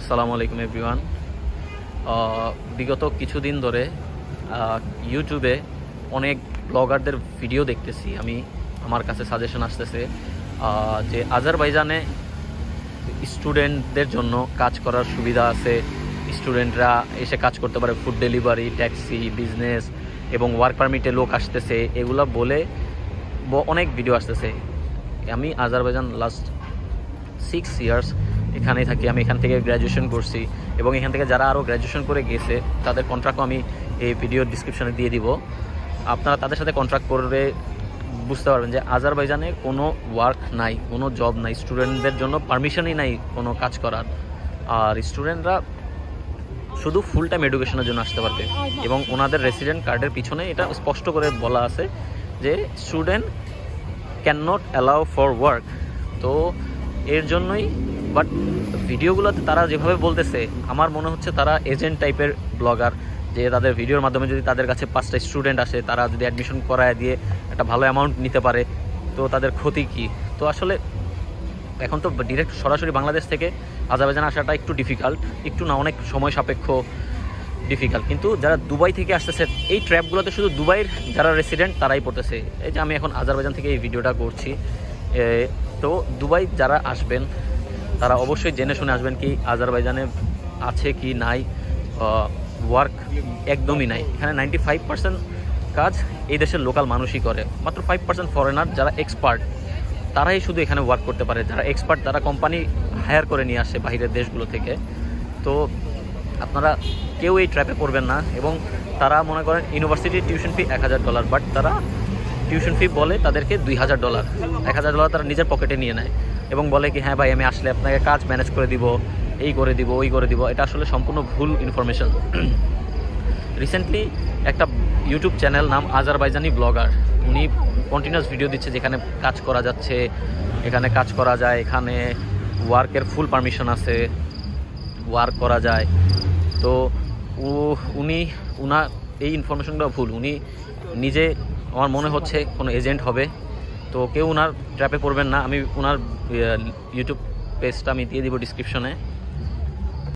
আসসালামু আলাইকুম এভরিওয়ান। বিগত কিছুদিন ধরে ইউটিউবে অনেক ব্লগারদের ভিডিও দেখতেছি আমি, আমার কাছে সাজেশন আসতেছে যে আজারবাইজানে স্টুডেন্টদের জন্য কাজ করার সুবিধা আছে, স্টুডেন্টরা এসে কাজ করতে পারে, ফুড ডেলিভারি, ট্যাক্সি, বিজনেস এবং ওয়ার্ক পারমিটে লোক আসতেছে, এগুলো বলে অনেক ভিডিও আসতেছে। আমি আজারবাইজান লাস্ট 6 ইয়ার্স এখানেই থাকি, আমি এখান থেকে গ্র্যাজুয়েশন করছি এবং এখান থেকে যারা আরও গ্র্যাজুয়েশন করে গেছে তাদের কন্ট্রাক্টও আমি এই ভিডিওর ডিসক্রিপশনে দিয়ে দিব। আপনারা তাদের সাথে কন্ট্রাক্ট করে বুঝতে পারবেন যে আজারবাইজানে কোনো ওয়ার্ক নাই, কোনো জব নাই, স্টুডেন্টদের জন্য পারমিশনই নাই কোনো কাজ করার। আর স্টুডেন্টরা শুধু ফুল টাইম এডুকেশনের জন্য আসতে পারবে এবং ওনাদের রেসিডেন্ট কার্ডের পিছনে এটা স্পষ্ট করে বলা আছে যে student can not allow for work. তো এর জন্যই বাট ভিডিওগুলোতে তারা যেভাবে বলতেছে আমার মনে হচ্ছে তারা এজেন্ট টাইপের ব্লগার, যে তাদের ভিডিওর মাধ্যমে যদি তাদের কাছে 5টা স্টুডেন্ট আসে, তারা যদি অ্যাডমিশন করায় দিয়ে একটা ভালো অ্যামাউন্ট নিতে পারে তো তাদের ক্ষতি কী? তো আসলে এখন তো ডিরেক্ট সরাসরি বাংলাদেশ থেকে আজারবাইজান আসাটা একটু ডিফিকাল্ট, একটু না অনেক সময় সাপেক্ষ ডিফিকাল্ট, কিন্তু যারা দুবাই থেকে আসতেছে এই ট্র্যাপগুলোতে শুধু দুবাইয়ের যারা রেসিডেন্ট তারাই পড়তেছে। এই যে আমি এখন আজারবাইজান থেকে এই ভিডিওটা করছি, তো দুবাই যারা আসবেন তারা অবশ্যই জেনে শুনে আসবেন কি আজারবাইজানে আছে কি নাই ওয়ার্ক। একদমই নাই, এখানে 95% কাজ এই দেশের লোকাল মানুষই করে, মাত্র 5% ফরেনার যারা এক্সপার্ট তারাই শুধু এখানে ওয়ার্ক করতে পারে। যারা এক্সপার্ট তারা কোম্পানি হায়ার করে নিয়ে আসে বাইরের দেশগুলো থেকে। তো আপনারা কেউ এই ট্র্যাপে পড়বেন না। এবং তারা মনে করেন ইউনিভার্সিটির টিউশন ফি $1000, বাট তারা টিউশন ফি বলে তাদেরকে $2000, $1000 তারা নিজের পকেটে নিয়ে নেয় এবং বলে কি হ্যাঁ ভাই আমি আসলে আপনাকে কাজ ম্যানেজ করে দিব, এই করে দিব, ওই করে দিব। এটা আসলে সম্পূর্ণ ভুল ইনফরমেশন। রিসেন্টলি একটা ইউটিউব চ্যানেল নাম আজারবাইজানি ব্লগার, উনি কন্টিনিউয়াস ভিডিও দিচ্ছে যেখানে কাজ করা যাচ্ছে, এখানে কাজ করা যায়, এখানে ওয়ার্কের ফুল পারমিশন আছে, ওয়ার্ক করা যায়। তো উনার এই ইনফরমেশনটা ভুল। উনি নিজে আমার মনে হচ্ছে কোনো এজেন্ট হবে। তো কেউ ওনার ট্র্যাপে পড়বেন না। আমি ওনার ইউটিউব পেজটা আমি দিয়ে দিব ডিসক্রিপশনে।